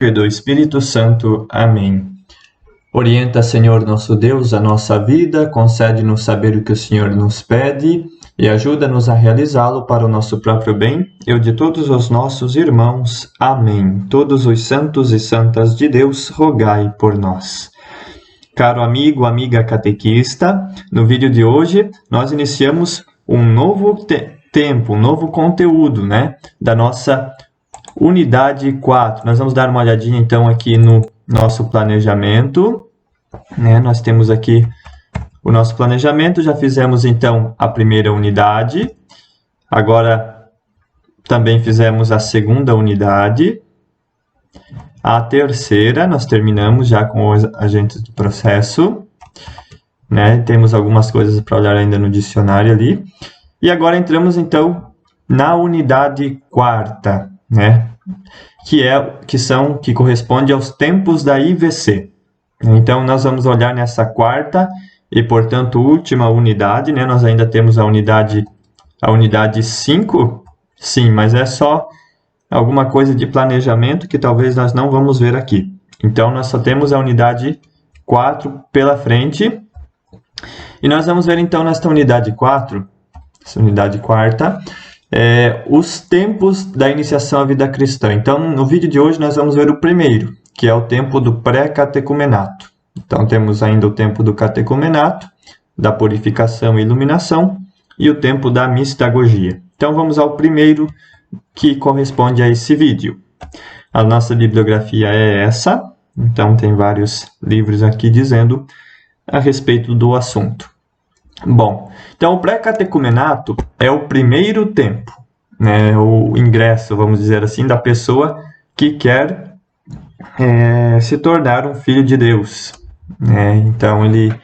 e do Espírito Santo. Amém. Orienta, Senhor nosso Deus, a nossa vida, concede-nos saber o que o Senhor nos pede e ajuda-nos a realizá-lo para o nosso próprio bem e o de todos os nossos irmãos. Amém. Todos os santos e santas de Deus, rogai por nós. Caro amigo, amiga catequista, no vídeo de hoje nós iniciamos um novo tempo, um novo conteúdo, da nossa unidade 4. Nós vamos dar uma olhadinha então aqui no nosso planejamento, Nós temos aqui o nosso planejamento, já fizemos então a primeira unidade, agora também fizemos a segunda unidade, a terceira nós terminamos já com os agentes do processo, Temos algumas coisas para olhar ainda no dicionário ali, e agora entramos então na unidade 4ª, que corresponde aos tempos da IVC. Então, nós vamos olhar nessa 4ª e, portanto, última unidade, Nós ainda temos a unidade 5, sim, mas é só alguma coisa de planejamento que talvez nós não vamos ver aqui. Então, nós só temos a unidade 4 pela frente. E nós vamos ver, então, nesta unidade 4, essa unidade 4ª, os tempos da iniciação à vida cristã. Então, no vídeo de hoje, nós vamos ver o primeiro, que é o tempo do pré-catecumenato. Então, temos ainda o tempo do catecumenato, da purificação e iluminação, e o tempo da mistagogia. Então, vamos ao primeiro, que corresponde a esse vídeo. A nossa bibliografia é essa, então tem vários livros aqui dizendo a respeito do assunto. Bom, então o pré-catecumenato é o primeiro tempo, o ingresso, vamos dizer assim, da pessoa que quer se tornar um filho de Deus. Então, ele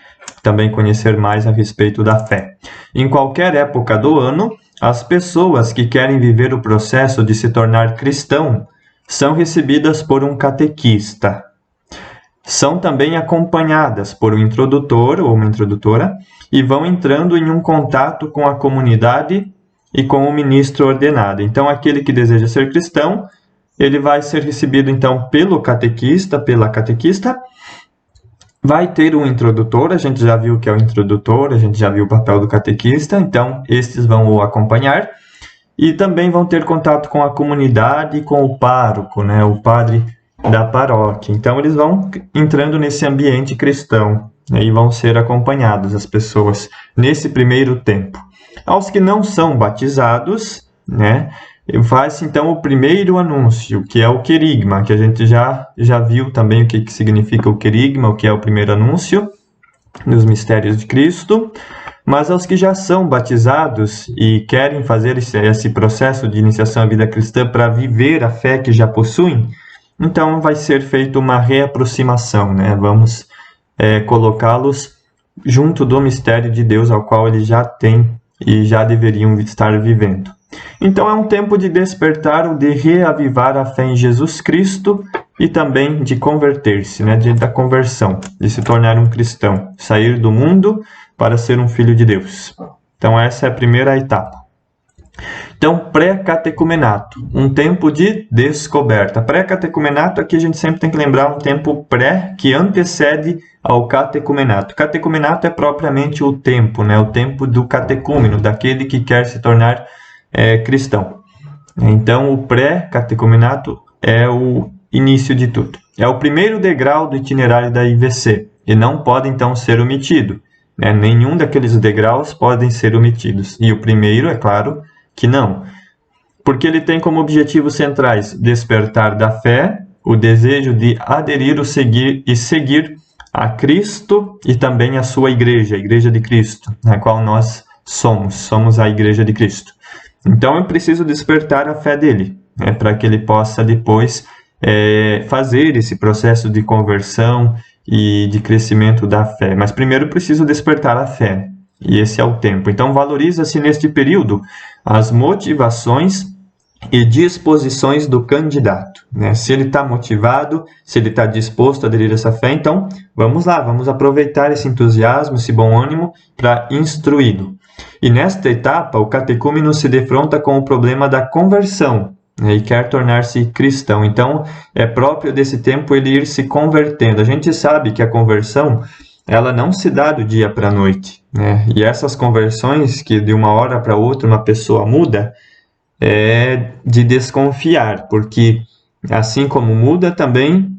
também conhecer mais a respeito da fé. Em qualquer época do ano, as pessoas que querem viver o processo de se tornar cristão são recebidas por um catequista. São também acompanhadas por um introdutor ou uma introdutora e vão entrando em um contato com a comunidade e com o ministro ordenado. Então, aquele que deseja ser cristão, ele vai ser recebido, então, pelo catequista, pela catequista. Vai ter um introdutor, a gente já viu o que é o introdutor, a gente já viu o papel do catequista, então, estes vão o acompanhar. E também vão ter contato com a comunidade e com o pároco, o padre da paróquia. Então, eles vão entrando nesse ambiente cristão, e vão ser acompanhadas as pessoas nesse primeiro tempo. Aos que não são batizados, faz-se então o primeiro anúncio, que é o querigma, que a gente já viu também o que significa o querigma, o que é o primeiro anúncio dos mistérios de Cristo. Mas aos que já são batizados e querem fazer esse processo de iniciação à vida cristã para viver a fé que já possuem, então vai ser feita uma reaproximação, Vamos colocá-los junto do mistério de Deus ao qual eles já têm e já deveriam estar vivendo. Então, é um tempo de despertar ou de reavivar a fé em Jesus Cristo e também de converter-se, da conversão, de se tornar um cristão, sair do mundo para ser um filho de Deus. Então, essa é a primeira etapa. Então, pré-catecumenato, um tempo de descoberta. Pré-catecumenato, aqui a gente sempre tem que lembrar um tempo pré que antecede ao catecumenato. Catecumenato é propriamente o tempo, o tempo do catecúmeno, daquele que quer se tornar cristão. Então, o pré-catecumenato é o início de tudo. É o primeiro degrau do itinerário da IVC e não pode, então, ser omitido. Nenhum daqueles degraus podem ser omitidos. E o primeiro, é claro, que não. Porque ele tem como objetivos centrais despertar da fé, o desejo de aderir, seguir a Cristo e também a sua igreja, a Igreja de Cristo, na qual nós somos a Igreja de Cristo. Então, eu preciso despertar a fé dele, para que ele possa depois fazer esse processo de conversão e de crescimento da fé. Mas primeiro eu preciso despertar a fé, e esse é o tempo. Então, valoriza-se neste período as motivações e disposições do candidato. Se ele está motivado, se ele está disposto a aderir a essa fé, então vamos lá, vamos aproveitar esse entusiasmo, esse bom ânimo para instruí-lo. E nesta etapa, o catecúmeno se defronta com o problema da conversão, né, e quer tornar-se cristão. Então, é próprio desse tempo ele ir se convertendo. A gente sabe que a conversão, ela não se dá do dia para a noite, né? E essas conversões que de uma hora para outra uma pessoa muda, é de desconfiar, porque assim como muda, também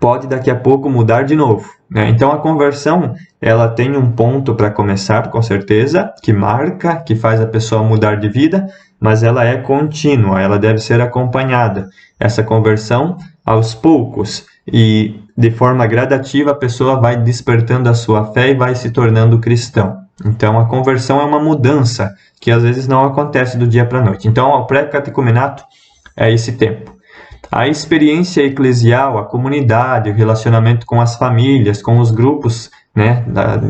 pode daqui a pouco mudar de novo, né? Então a conversão, ela tem um ponto para começar, com certeza, que marca, que faz a pessoa mudar de vida, mas ela é contínua, ela deve ser acompanhada. Essa conversão, aos poucos e de forma gradativa, a pessoa vai despertando a sua fé e vai se tornando cristão. Então a conversão é uma mudança que às vezes não acontece do dia para a noite. Então o pré-catecumenato é esse tempo. A experiência eclesial, a comunidade, o relacionamento com as famílias, com os grupos, né,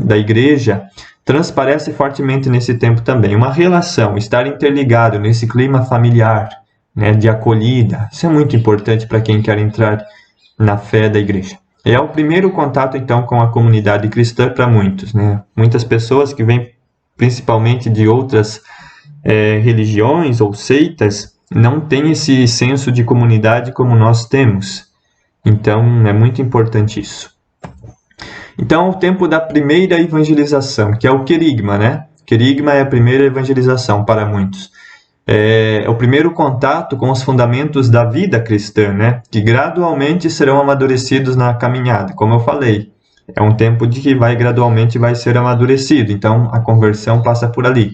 da igreja, transparece fortemente nesse tempo também. Uma relação, estar interligado nesse clima familiar, né, de acolhida, isso é muito importante para quem quer entrar na fé da igreja. É o primeiro contato, então, com a comunidade cristã para muitos, né? Muitas pessoas que vêm principalmente de outras religiões ou seitas, não tem esse senso de comunidade como nós temos. Então, é muito importante isso. Então, o tempo da primeira evangelização, que é o querigma, né? Querigma é a primeira evangelização para muitos. É o primeiro contato com os fundamentos da vida cristã, né? Que gradualmente serão amadurecidos na caminhada, como eu falei. É um tempo de que gradualmente vai ser amadurecido, então a conversão passa por ali.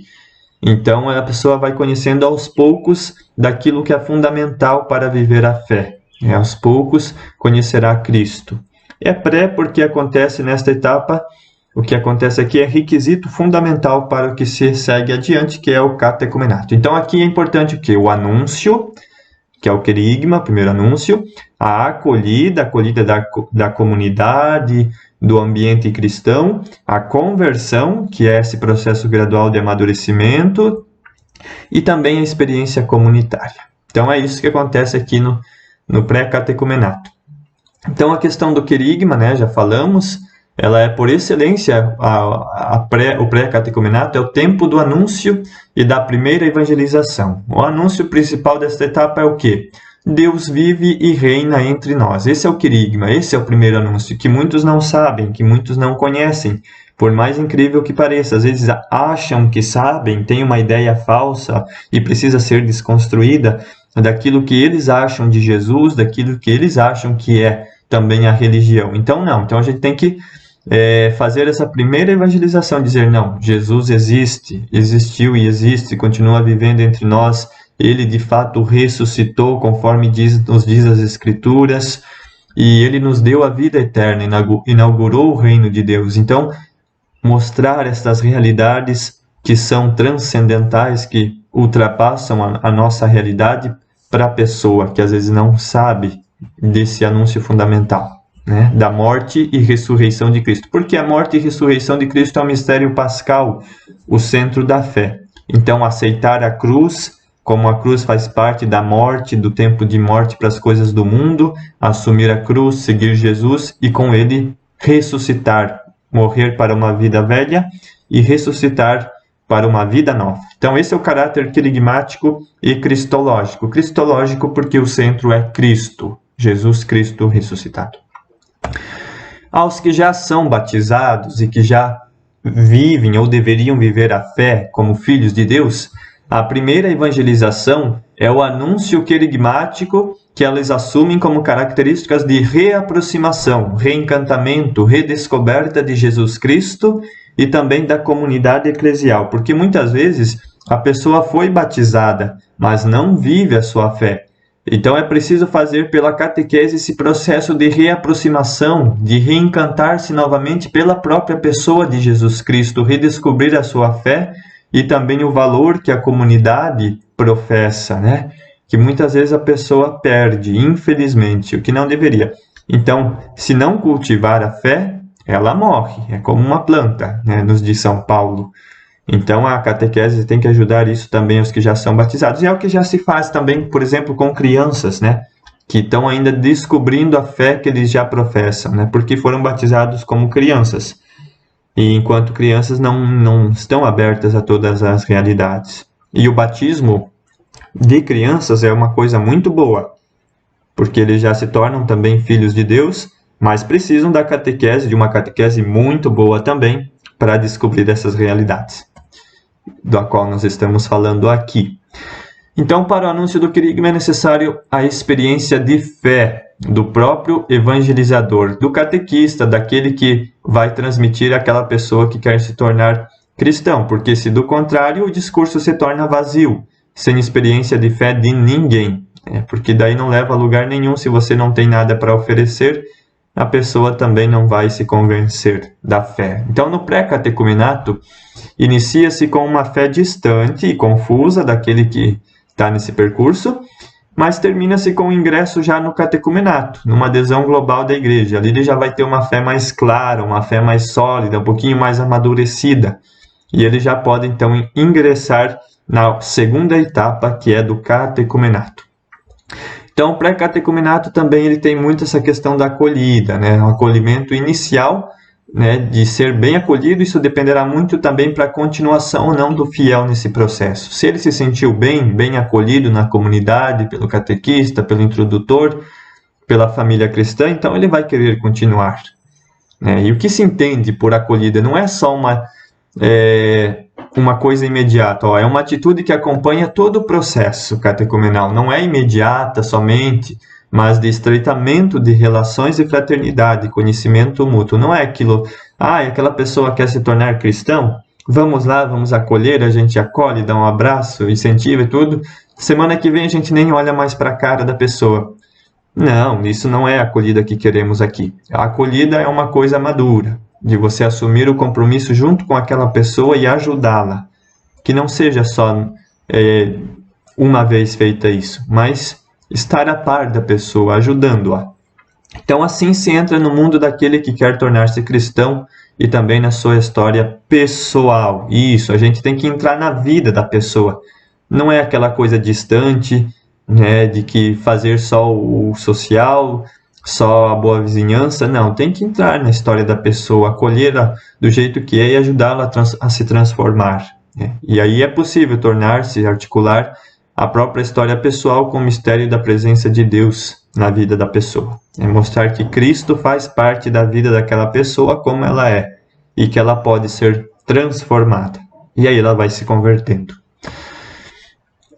Então, a pessoa vai conhecendo aos poucos daquilo que é fundamental para viver a fé. Aos poucos, conhecerá Cristo. É pré porque acontece nesta etapa, o que acontece aqui é requisito fundamental para o que se segue adiante, que é o catecumenato. Então, aqui é importante o quê? O anúncio, que é o querigma, o primeiro anúncio, a acolhida da comunidade, do ambiente cristão, a conversão, que é esse processo gradual de amadurecimento, e também a experiência comunitária. Então, é isso que acontece aqui no pré-catecumenato. Então, a questão do querigma, né, já falamos, ela é por excelência, o pré-catecumenato é o tempo do anúncio e da primeira evangelização. O anúncio principal desta etapa é o quê? Deus vive e reina entre nós. Esse é o querigma, esse é o primeiro anúncio, que muitos não sabem, que muitos não conhecem, por mais incrível que pareça. Às vezes acham que sabem, têm uma ideia falsa e precisa ser desconstruída daquilo que eles acham de Jesus, daquilo que eles acham que é também a religião. Então, não. Então, a gente tem que fazer essa primeira evangelização, dizer, não, Jesus existe, existiu e existe, continua vivendo entre nós. Ele, de fato, ressuscitou, conforme nos diz as Escrituras, e ele nos deu a vida eterna, inaugurou o reino de Deus. Então, mostrar estas realidades que são transcendentais, que ultrapassam a nossa realidade para a pessoa que às vezes não sabe desse anúncio fundamental, né, da morte e ressurreição de Cristo. Porque a morte e ressurreição de Cristo é um mistério pascal, o centro da fé. Então, aceitar a cruz, como a cruz faz parte da morte, do tempo de morte para as coisas do mundo, assumir a cruz, seguir Jesus e com ele ressuscitar, morrer para uma vida velha e ressuscitar para uma vida nova. Então, esse é o caráter querigmático e cristológico. Cristológico porque o centro é Cristo, Jesus Cristo ressuscitado. Aos que já são batizados e que já vivem ou deveriam viver a fé como filhos de Deus, a primeira evangelização é o anúncio querigmático que elas assumem como características de reaproximação, reencantamento, redescoberta de Jesus Cristo e também da comunidade eclesial, porque muitas vezes a pessoa foi batizada, mas não vive a sua fé. Então é preciso fazer pela catequese esse processo de reaproximação, de reencantar-se novamente pela própria pessoa de Jesus Cristo, redescobrir a sua fé e também o valor que a comunidade professa, né? Que muitas vezes a pessoa perde, infelizmente, o que não deveria. Então, se não cultivar a fé, ela morre, é como uma planta, né? Nos diz São Paulo. Então, a catequese tem que ajudar isso também aos que já são batizados. E é o que já se faz também, por exemplo, com crianças, né? Que estão ainda descobrindo a fé que eles já professam, né? Porque foram batizados como crianças. E enquanto crianças não estão abertas a todas as realidades. E o batismo de crianças é uma coisa muito boa, porque eles já se tornam também filhos de Deus, mas precisam da catequese, de uma catequese muito boa também, para descobrir essas realidades, da qual nós estamos falando aqui. Então, para o anúncio do querigma é necessário a experiência de fé do próprio evangelizador, do catequista, daquele que vai transmitir àquela pessoa que quer se tornar cristão, porque se do contrário, o discurso se torna vazio, sem experiência de fé de ninguém, porque daí não leva a lugar nenhum. Se você não tem nada para oferecer, a pessoa também não vai se convencer da fé. Então, no pré-catecumenato, inicia-se com uma fé distante e confusa daquele que está nesse percurso, mas termina-se com o ingresso já no catecumenato, numa adesão global da igreja. Ali ele já vai ter uma fé mais clara, uma fé mais sólida, um pouquinho mais amadurecida, e ele já pode então ingressar na segunda etapa, que é do catecumenato. Então, o pré-catecumenato também ele tem muito essa questão da acolhida, né? O acolhimento inicial, né, de ser bem acolhido. Isso dependerá muito também para a continuação ou não do fiel nesse processo. Se ele se sentiu bem acolhido na comunidade, pelo catequista, pelo introdutor, pela família cristã, então ele vai querer continuar, né? E o que se entende por acolhida não é só uma coisa imediata, é uma atitude que acompanha todo o processo catecumenal, não é imediata somente, mas de estreitamento de relações de fraternidade, conhecimento mútuo. Não é aquilo, aquela pessoa quer se tornar cristão, vamos lá, vamos acolher, a gente acolhe, dá um abraço, incentiva e tudo, semana que vem a gente nem olha mais para a cara da pessoa. Não, isso não é a acolhida que queremos aqui. A acolhida é uma coisa madura, de você assumir o compromisso junto com aquela pessoa e ajudá-la. Que não seja só uma vez feita isso, mas estar a par da pessoa, ajudando-a. Então, assim se entra no mundo daquele que quer tornar-se cristão e também na sua história pessoal. Isso, a gente tem que entrar na vida da pessoa. Não é aquela coisa distante, né, de que fazer só o social, só a boa vizinhança. Não, tem que entrar na história da pessoa, acolhê-la do jeito que é e ajudá-la a se transformar, né? E aí é possível tornar-se, articular a própria história pessoal com o mistério da presença de Deus na vida da pessoa. É mostrar que Cristo faz parte da vida daquela pessoa como ela é e que ela pode ser transformada. E aí ela vai se convertendo.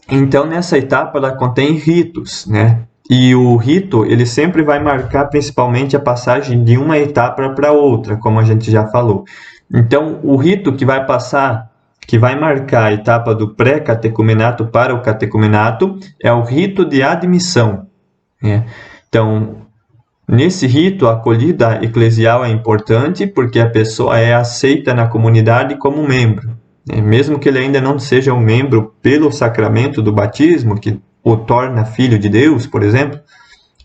Então, nessa etapa, ela contém ritos, né? E o rito, ele sempre vai marcar principalmente a passagem de uma etapa para outra, como a gente já falou. Então, o rito que vai passar, que vai marcar a etapa do pré-catecumenato para o catecumenato, é o rito de admissão, né? Então, nesse rito, a acolhida eclesial é importante porque a pessoa é aceita na comunidade como membro, né? Mesmo que ele ainda não seja um membro pelo sacramento do batismo, que o torna filho de Deus, por exemplo,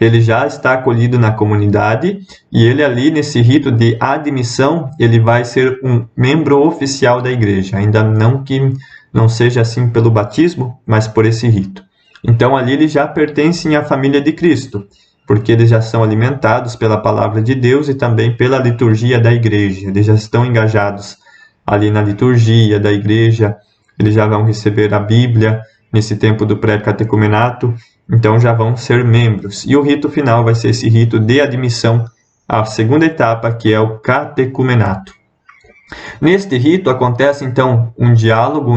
ele já está acolhido na comunidade e ele ali, nesse rito de admissão, ele vai ser um membro oficial da igreja, ainda não que não seja assim pelo batismo, mas por esse rito. Então, ali eles já pertencem à família de Cristo, porque eles já são alimentados pela palavra de Deus e também pela liturgia da igreja. Eles já estão engajados ali na liturgia da igreja, eles já vão receber a Bíblia nesse tempo do pré-catecumenato, então já vão ser membros. E o rito final vai ser esse rito de admissão à segunda etapa, que é o catecumenato. Neste rito acontece, então, um diálogo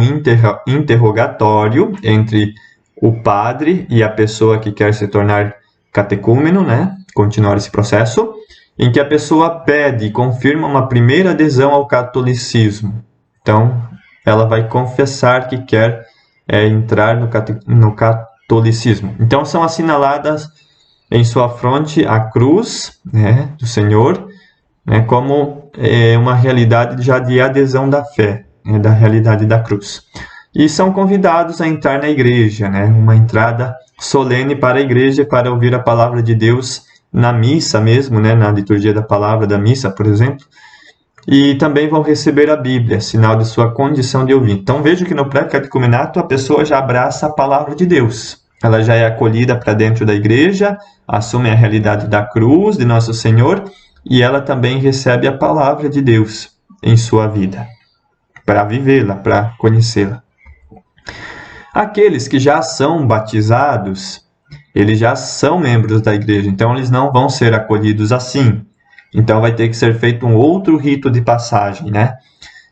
interrogatório entre o padre e a pessoa que quer se tornar catecúmeno, né? Continuar esse processo, em que a pessoa pede e confirma uma primeira adesão ao catolicismo. Então, ela vai confessar que quer entrar no catolicismo. Então, são assinaladas em sua fronte a cruz, né, do Senhor, né, como uma realidade já de adesão da fé, né, da realidade da cruz. E são convidados a entrar na igreja, né, uma entrada solene para a igreja para ouvir a palavra de Deus na missa mesmo, né, na liturgia da palavra da missa, por exemplo. E também vão receber a Bíblia, sinal de sua condição de ouvinte. Então veja que no pré-catecumenato a pessoa já abraça a palavra de Deus. Ela já é acolhida para dentro da igreja, assume a realidade da cruz de Nosso Senhor e ela também recebe a palavra de Deus em sua vida, para vivê-la, para conhecê-la. Aqueles que já são batizados, eles já são membros da igreja, então eles não vão ser acolhidos assim. Então vai ter que ser feito um outro rito de passagem, né?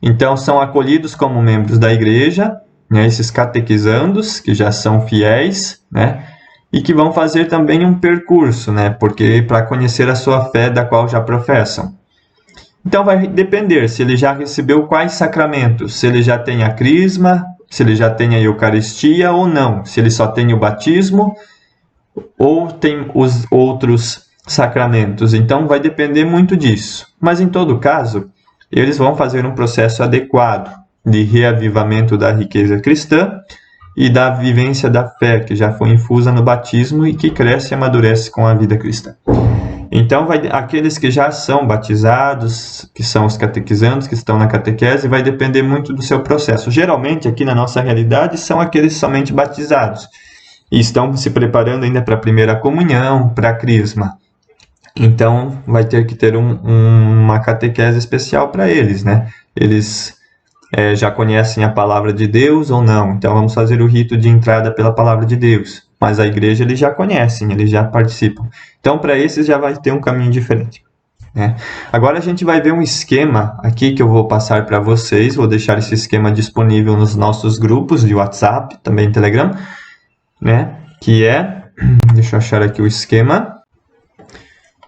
Então são acolhidos como membros da igreja, né? Esses catequizandos que já são fiéis, né? E que vão fazer também um percurso, né? Porque para conhecer a sua fé da qual já professam. Então vai depender se ele já recebeu quais sacramentos, se ele já tem a crisma, se ele já tem a Eucaristia ou não, se ele só tem o batismo ou tem os outros sacramentos. Então vai depender muito disso. Mas em todo caso, eles vão fazer um processo adequado de reavivamento da riqueza cristã e da vivência da fé que já foi infusa no batismo e que cresce e amadurece com a vida cristã. Então, aqueles que já são batizados, que são os catequizandos, que estão na catequese, vai depender muito do seu processo. Geralmente, aqui na nossa realidade, são aqueles somente batizados e estão se preparando ainda para a primeira comunhão, para a crisma. Então, vai ter que ter uma catequese especial para eles, né? Eles já conhecem a palavra de Deus ou não? Então, vamos fazer o rito de entrada pela palavra de Deus. Mas a igreja eles já conhecem, eles já participam. Então, para esses já vai ter um caminho diferente, né? Agora a gente vai ver um esquema aqui que eu vou passar para vocês. Vou deixar esse esquema disponível nos nossos grupos de WhatsApp, também Telegram, né? Que é... Deixa eu achar aqui o esquema.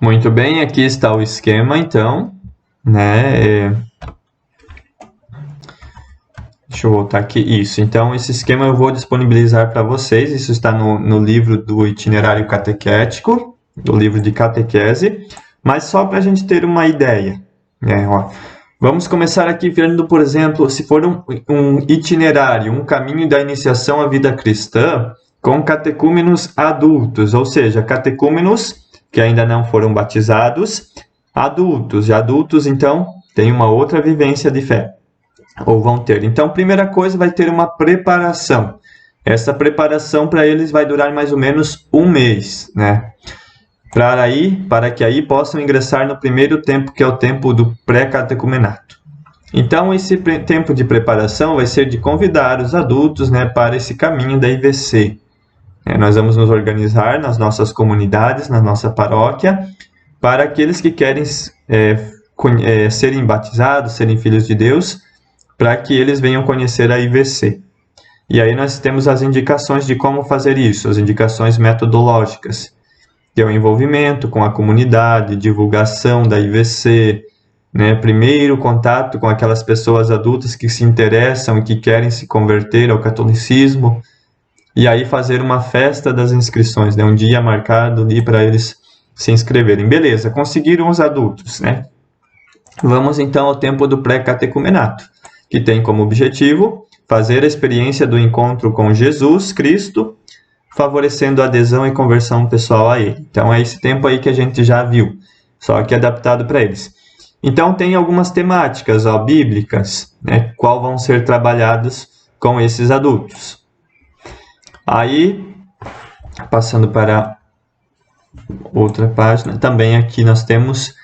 Muito bem, aqui está o esquema, então, né? Deixa eu voltar aqui. Isso. Então, esse esquema eu vou disponibilizar para vocês. Isso está no livro do itinerário catequético, do livro de catequese. Mas só para a gente ter uma ideia, né? Ó, vamos começar aqui vendo, por exemplo, se for um itinerário, um caminho da iniciação à vida cristã com catecúmenos adultos, ou seja, catecúmenos que ainda não foram batizados, adultos. E adultos, então, têm uma outra vivência de fé. Ou vão ter. Então, primeira coisa, vai ter uma preparação. Essa preparação para eles vai durar mais ou menos um mês, né? Para que aí possam ingressar no primeiro tempo, que é o tempo do pré-catecumenato. Então, esse tempo de preparação vai ser de convidar os adultos, né, para esse caminho da IVC. Nós vamos nos organizar nas nossas comunidades, na nossa paróquia, para aqueles que querem serem batizados, serem filhos de Deus, para que eles venham conhecer a IVC. E aí nós temos as indicações de como fazer isso, as indicações metodológicas, que é o envolvimento com a comunidade, divulgação da IVC, né? Primeiro contato com aquelas pessoas adultas que se interessam e que querem se converter ao catolicismo, e aí fazer uma festa das inscrições, né? Um dia marcado ali para eles se inscreverem. Beleza, conseguiram os adultos, né? Vamos então ao tempo do pré-catecumenato, que tem como objetivo fazer a experiência do encontro com Jesus Cristo, favorecendo a adesão e conversão pessoal a Ele. Então, é esse tempo aí que a gente já viu, só que adaptado para eles. Então, tem algumas temáticas bíblicas, né, qual vão ser trabalhadas com esses adultos. Aí, passando para outra página, também aqui nós temos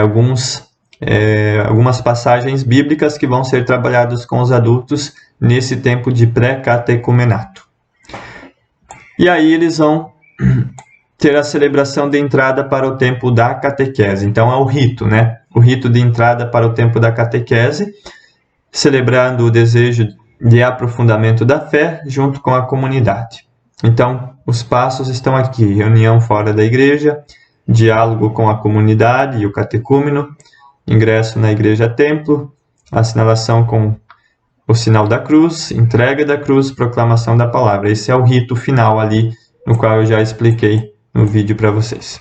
algumas passagens bíblicas que vão ser trabalhadas com os adultos nesse tempo de pré-catecumenato. E aí eles vão ter a celebração de entrada para o tempo da catequese. Então é o rito, né? O rito de entrada para o tempo da catequese, celebrando o desejo de aprofundamento da fé junto com a comunidade. Então, os passos estão aqui: reunião fora da igreja, diálogo com a comunidade e o catecúmeno, ingresso na igreja-templo, assinalação com o sinal da cruz, entrega da cruz, proclamação da palavra. Esse é o rito final ali, no qual eu já expliquei no vídeo para vocês.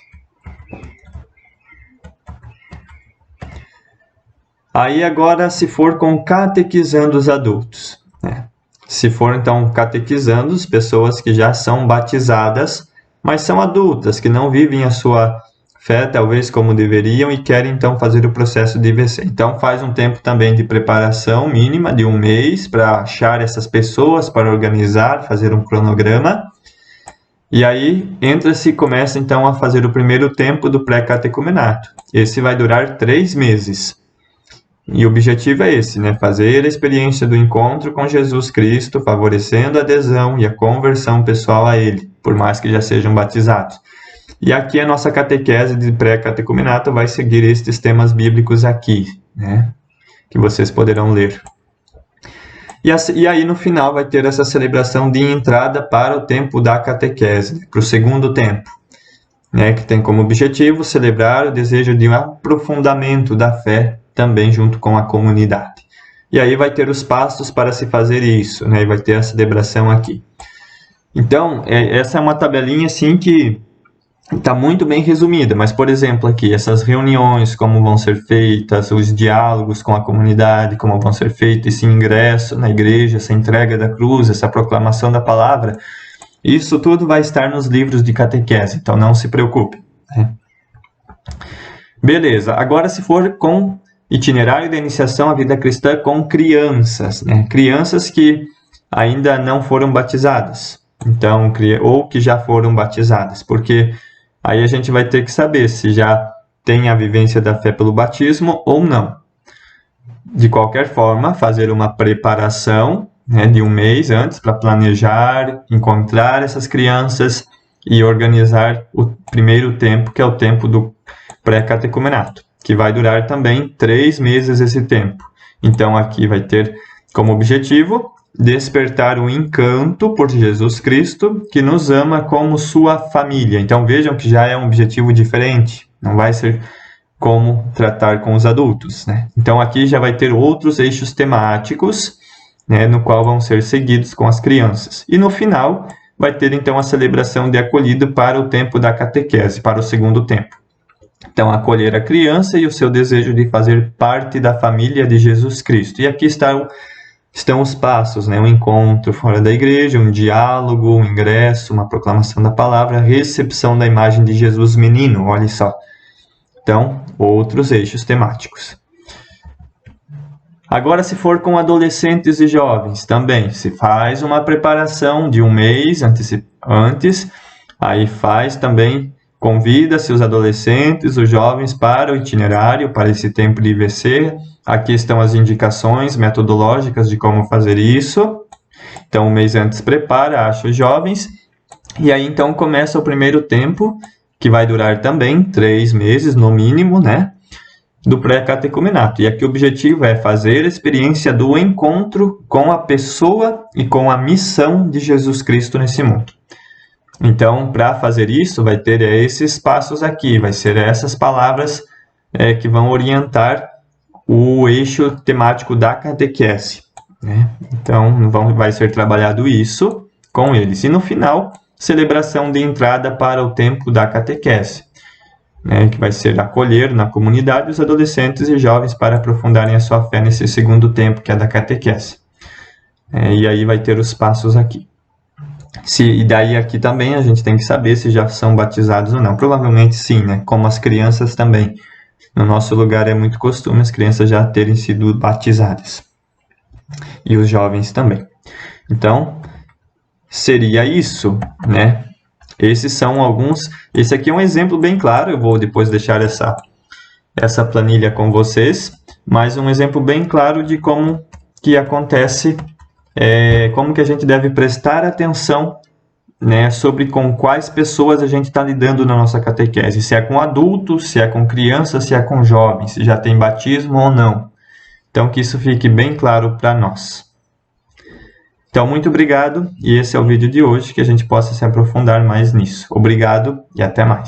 Aí agora, se for com catequizando os adultos, né? Se for então catequizando as pessoas que já são batizadas, mas são adultas, que não vivem a sua fé talvez como deveriam e querem então fazer o processo de IVC. Então faz um tempo também de preparação mínima de um mês para achar essas pessoas, para organizar, fazer um cronograma. E aí entra-se e começa então a fazer o primeiro tempo do pré-catecumenato. Esse vai durar 3 meses. E o objetivo é esse, né? Fazer a experiência do encontro com Jesus Cristo, favorecendo a adesão e a conversão pessoal a Ele, por mais que já sejam batizados. E aqui a nossa catequese de pré-catecumenato vai seguir estes temas bíblicos aqui, né? Que vocês poderão ler. E aí no final vai ter essa celebração de entrada para o tempo da catequese, para o segundo tempo, né? Que tem como objetivo celebrar o desejo de um aprofundamento da fé também junto com a comunidade. E aí vai ter os passos para se fazer isso, né? E vai ter a celebração aqui. Então, essa é uma tabelinha assim que está muito bem resumida, mas, por exemplo, aqui, essas reuniões, como vão ser feitas, os diálogos com a comunidade, como vão ser feitos, esse ingresso na igreja, essa entrega da cruz, essa proclamação da palavra, isso tudo vai estar nos livros de catequese, então não se preocupe, né? Beleza, agora se for com itinerário da iniciação à vida cristã com crianças, né? Crianças que ainda não foram batizadas, então, ou que já foram batizadas, porque aí a gente vai ter que saber se já tem a vivência da fé pelo batismo ou não. De qualquer forma, fazer uma preparação, né, de um mês antes para planejar, encontrar essas crianças e organizar o primeiro tempo, que é o tempo do pré-catecumenato, que vai durar também 3 meses esse tempo. Então, aqui vai ter como objetivo despertar o encanto por Jesus Cristo, que nos ama como sua família. Então vejam que já é um objetivo diferente, não vai ser como tratar com os adultos, né? Então aqui já vai ter outros eixos temáticos, né, no qual vão ser seguidos com as crianças. E no final vai ter então a celebração de acolhida para o tempo da catequese, para o segundo tempo. Então, acolher a criança e o seu desejo de fazer parte da família de Jesus Cristo. E aqui estão os passos, né? Um encontro fora da igreja, um diálogo, um ingresso, uma proclamação da palavra, recepção da imagem de Jesus menino, olha só. Então, outros eixos temáticos. Agora, se for com adolescentes e jovens, também se faz uma preparação de um mês antes, aí faz também, convida-se os adolescentes, os jovens para o itinerário, para esse tempo de IVC. Aqui estão as indicações metodológicas de como fazer isso. Então, um mês antes prepara, acha os jovens. E aí, então, começa o primeiro tempo, que vai durar também 3 meses, no mínimo, né? Do pré-catecumenato. E aqui o objetivo é fazer a experiência do encontro com a pessoa e com a missão de Jesus Cristo nesse mundo. Então, para fazer isso, vai ter esses passos aqui, vai ser essas palavras que vão orientar o eixo temático da catequese, né? Então, vai ser trabalhado isso com eles. E no final, celebração de entrada para o tempo da catequese, né? Que vai ser acolher na comunidade os adolescentes e jovens para aprofundarem a sua fé nesse segundo tempo, que é da catequese. E aí vai ter os passos aqui. E daí aqui também a gente tem que saber se já são batizados ou não. Provavelmente sim, né? Como as crianças também. No nosso lugar é muito costume as crianças já terem sido batizadas. E os jovens também. Então, seria isso, né? Esses são alguns... Esse aqui é um exemplo bem claro. Eu vou depois deixar essa planilha com vocês. Mas um exemplo bem claro de como que acontece... como que a gente deve prestar atenção, né, sobre com quais pessoas a gente está lidando na nossa catequese. Se é com adultos, se é com crianças, se é com jovens, se já tem batismo ou não. Então, que isso fique bem claro para nós. Então, muito obrigado. E esse é o vídeo de hoje, que a gente possa se aprofundar mais nisso. Obrigado e até mais.